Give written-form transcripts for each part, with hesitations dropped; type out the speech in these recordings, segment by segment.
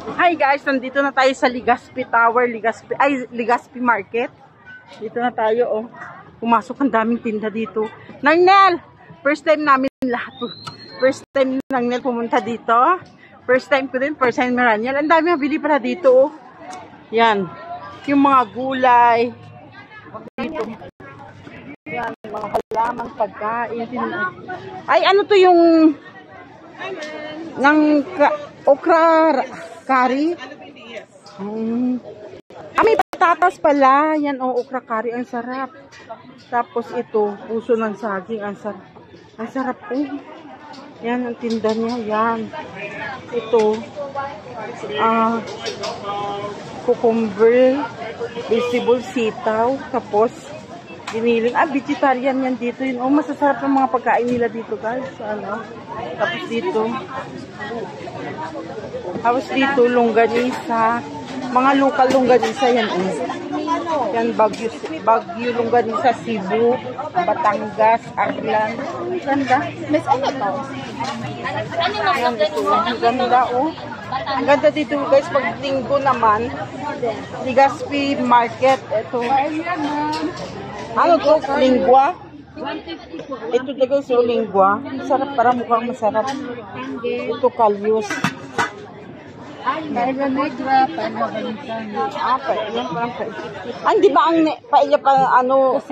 Hi guys, nandito na tayo sa Legazpi Tower, Legazpi Market. Dito na tayo, oh. Pumasok, ang daming tinda dito. Narnel! First time namin lahat. First time Narnel pumunta dito. First time ko din, first time Narnel. Ang dami mabili pala dito, oh. Yan. Yung mga gulay. Dito. Yan, mga halaman, pagkain. Ay, ano to yung ng okra curry? May patatas pala. Yan, okra curry. Ang sarap. Tapos ito, puso ng saging. Ang sarap. Ang sarap po. Yan, ang tinda niya. Yan. Ito. Cucumber. Vegetable sitaw. Tapos, giniling. Vegetarian yan dito. Yun. Masasarap ng mga pagkain nila dito, guys. Tapos dito, longganisa. Mga local longganisa yan. Yan, Baguio longganisa, Cebu, Batangas, Aklan. Ganda. Miss, ano to? Yan, ito. Ganda, oh. Ang ganda dito, guys. Pag linggo naman, Legazpi Market. Ito. Ano to? Lingwa? Ito na, guys, yung lingwa. Masarap, para mukhang masarap. Ito, kalyos. Paella negra, paella valenciana. Paella parang paella. Di ba ang paella pa,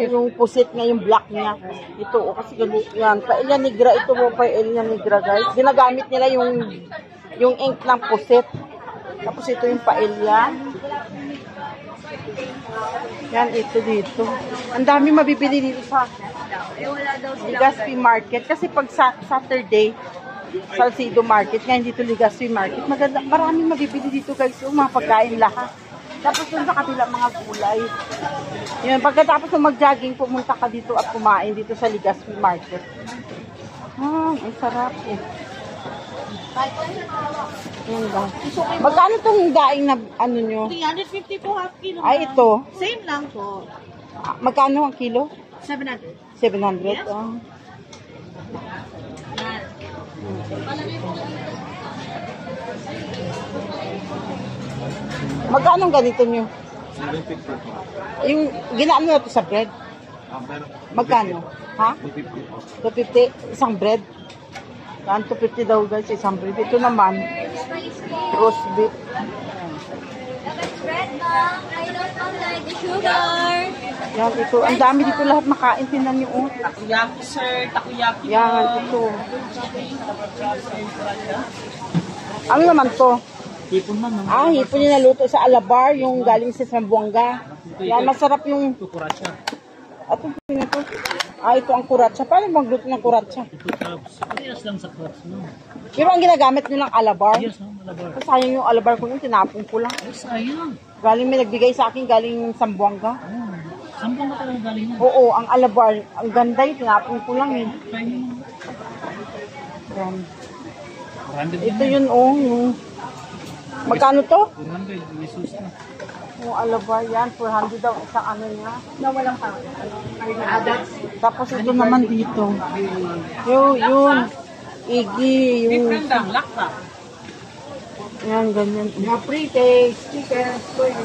yung pusit nga, yung black niya. Ito, kasi yan. Paella negra, ito po, paella negra, guys. Ginagamit nila yung ink ng pusit. Tapos ito yung paella. Yan, ito dito. Ang dami mabibili dito sa Legazpi Market. Kasi pag Saturday, Salcedo Market, ngayon dito Legazpi Market, maganda, maraming mabibili dito, guys, yung mga pagkain lahat. Tapos dun sa kabila, mga gulay. Yun, pagkatapos ng mag-jogging, pumunta ka dito at kumain dito sa Legazpi Market. Ang sarap eh. Yan ba? Magkano itong daing na ano nyo? 350 po half kilo. Ay, ito. Same lang po. Magkano ang kilo? 700. 700? Yes. Magkano ang ganito nyo? 750. Yung ginaano na ito sa bread? Magkano? Ha? 250. Isang bread? Yan, 250 daw, guys, isang bread. Ito naman, roast beef. Yan, ito. Ang dami dito lahat makain. Tinan niyo, oh. Takoyaki, sir. Takoyaki. Yan, ito. Ano naman to? Hipon man. Hipon yung naluto sa Alabar, yung galing sa Zamboanga. Yan, masarap yung... Kuratsa. Ito, tingnan to. Ito ang kuratsa. Paano magluto ng kuratsa? Ito crabs. Yes lang sa crabs, no? Pero ang ginagamit nyo ng Alabar? Yes, no? Malabar. Sayang yung Alabar ko yun, tinapon ko lang. Ay, sayang. Galing, may nagbigay sa akin, galing Zamboanga. Sampung na talaga galing na. Oo, ang Alabar, ang ganda yun, tinapon ko lang yun. Yan. Ito yun, oh, yung... Magkano to? 400, Jesus na. Yung Alabar yan, 400 daw, isang ano niya. Na walang pa. Tapos ito naman dito. Yun. Igi, yung... Different lang, lakta. Yan, ganyan. Mga pre-taste, chicken, squid.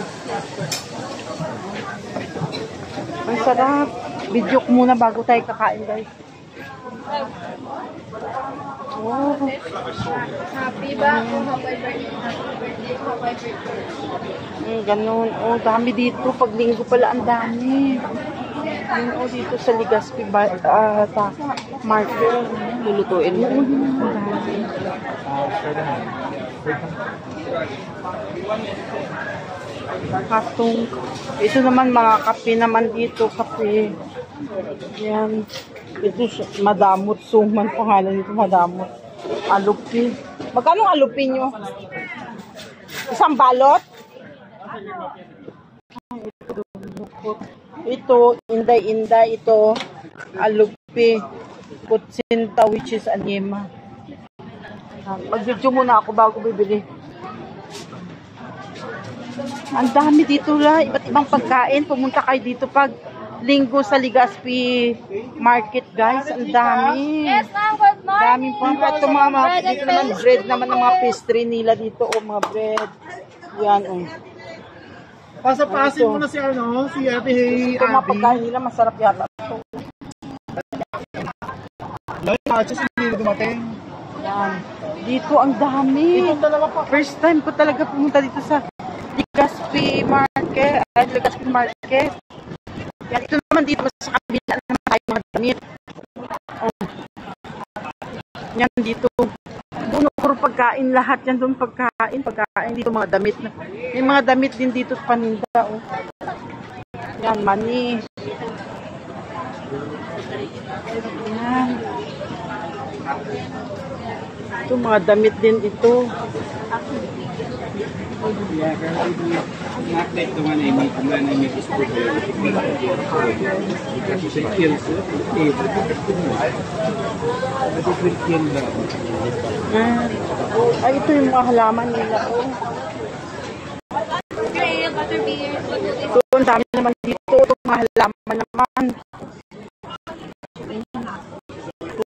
Ang sarap. Video ko muna bago tayo kakain, guys. Oh. Happy ba? Happy birthday. Ganun. Dami dito. Pag linggo pala, ang dami. Yun, dito sa Legazpi Market. Lulutuin mo. Katong. Ito naman, mga kape naman dito. Kape. Yan. Ito, madamot. Suman pangalan nito, madamot. Alupi. Magkano alupi nyo? Isang balot? Ito, inday-inday. Ito, alupi. Kutsinta, which is anima. Mag-video muna ako bago bibili. Ang dami dito la, iba't ibang pagkain. Pumunta kayo dito pag Linggo sa Legazpi Market, guys. Ang dami. Yes, ma'am. Good Dami morning. pa. Ito mga dito naman bread naman ng mga pastry nila dito. O mga bread. Yan o. Pasapasin mo na si ano, si Ate Hey, Ito mga pagkain nila. Masarap yata. Just hindi dumating. Yan. Dito ang dami. Ito talaga pa. First time ko talaga pumunta dito sa Legazpi Market. Legazpi Market. Yan, ito naman dito sa kabila naman tayo mga damit. Oh. Yan dito. Puno puro pagkain lahat yan doon pagkain dito mga damit na. May mga damit din dito sa paninda oh. Yan mani. Yan. Ito mga damit din ito. Yeah, not like the one I make. The one I make is good. Because it kills it. But it will kill the... Ay, ito yung mga halaman nila. Oh. Ito, ang dami naman dito. Itong mga halaman naman.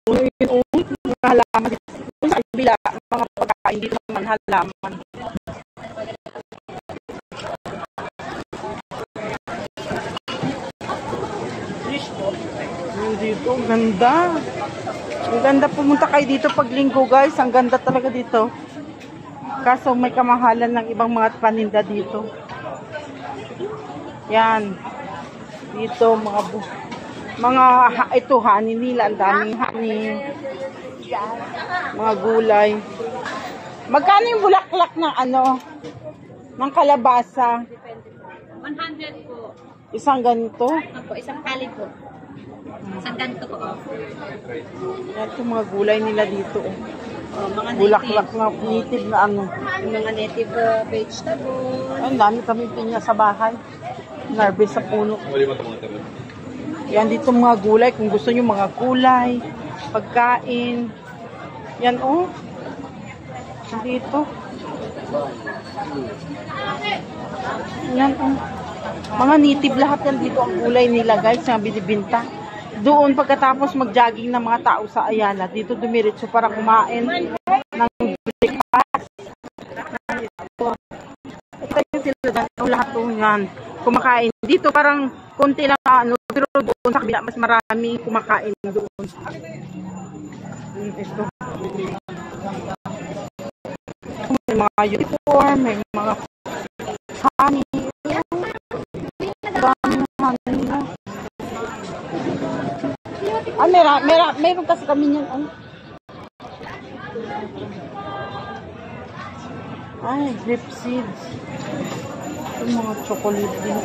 Puno yun, oh. Mga halaman dito. Sa kabila, mga pagkain dito naman halaman. Dito, ang ganda. Ang ganda, pumunta kayo dito pag linggo, guys. Ang ganda talaga dito. Kaso may kamahalan ng ibang mga paninda dito. Yan. Dito, ito, honey nila. Ang daming honey. Mga gulay. Magkano yung bulaklak ng ng kalabasa? 100 po. Isang ganito? Opo, isang tali po. Isang ganito po. Yan, ito mga gulay nila dito. Oh, mga Bulaklak na native na Yung mga native vegetable. Ang dami kami pinya sa bahay. Narbis sa puno. Yan dito mga gulay. Kung gusto nyo mga gulay, pagkain. Yan oh. Dito. Yan oh. Mga native lahat yan dito ang gulay nila guys. Yung binibinta. Doon pagkatapos mag-jogging ng mga tao sa Ayala. Dito dumiretso para kumain ng breakfast. Ito yung sila lahat yan. Kumakain. Dito parang konti lang pero doon sa kabila mas marami kumakain na doon. Ito. May mga uniform, may mga honey. Meron kasi kami niyan. Ay, grape seeds. Ito mga chocolate din.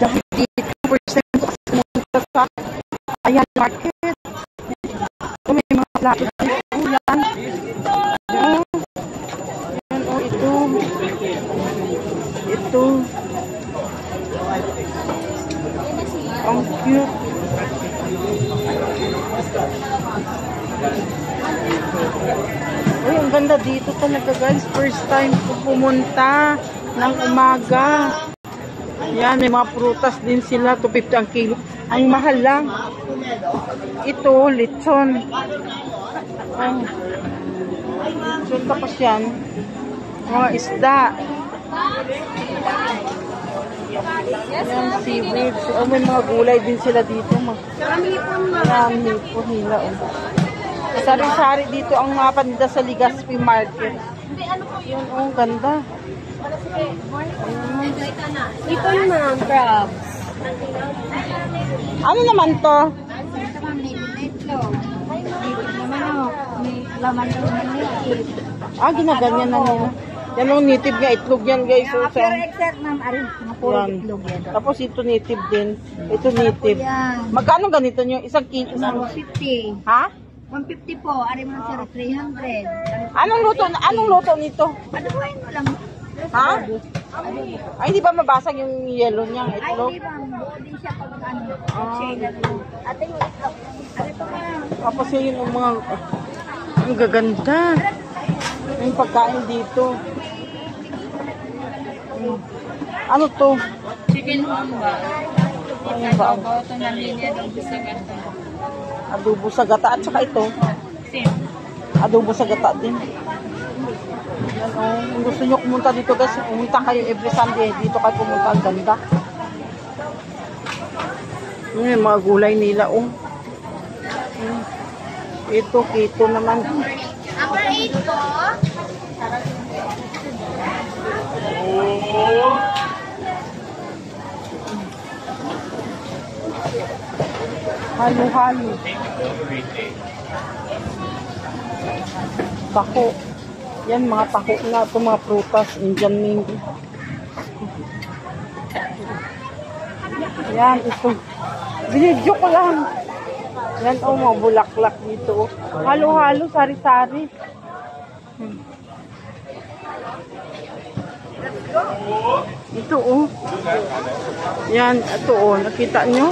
Dahil dito, first time ko kasi pumunta sa Ayala Market. Ito may mga plato dito. Yan. Yan o, ito. Ito. Ang cute. Uy, ang ganda dito talaga guys. First time ko pumunta ng umaga. Yan, may mga prutas din sila. 250 ang kilo. Ang mahal lang. Ito, lechon. Oh. Lechon tapos yan. Mga isda. Yan, seaweed. Oh, may mga gulay din sila dito. Yan, hipon nila. Oh. Sari-sari dito ang mga paninda sa Legazpi Market. Yan, oh, ganda. Ito naman, crabs. Ano naman to? Ito naman, may itlog. Ito naman, may laman naman native. Ginaganyan na nila. Yan ang native nga itlog yan guys. So, Pero except ma'am, mga puro yan. itlog yan. Tapos ito native din. Ito native. Yan. Magkano ganito nyo? Isang kilo? 150. Ha? 150 po. Ari mo sir, 300. Anong luto nito? Adubuhin mo lang. Ha? Ay, hindi ba mabasag yung yellow niya? Ay, Itlog? di ba? Buo din siya pag ate mo itlog. Ari pa ma'am. Tapos yun yung mga... ang gaganda. Yung pagkain dito. Ano to? Chicken humba. Ano ba? Ito na linya ng bisagata. Adobo sa gata. At saka ito. Same. Adobo sa gata din. Yan, oh. Kung gusto nyo pumunta dito guys, pumunta kayo every Sunday. Dito kayo pumunta. Ang ganda. Yung mga gulay nila. Oh. Ito, keto naman. Number 8 po. Halo-halo. Taho. Yan, mga taho na ito, mga prutas. Indian mango. Yan, ito. Binidyo ko lang. Yan, oh, mga bulaklak dito. Halo-halo, sari-sari. Ito, oh. Yan, ito, oh. Nakita nyo?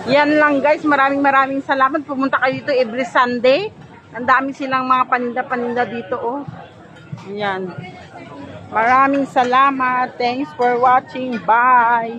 Yan lang guys, maraming salamat. Pumunta kayo dito every Sunday. Ang dami silang mga paninda-paninda dito, oh. Yan. Maraming salamat. Thanks for watching. Bye.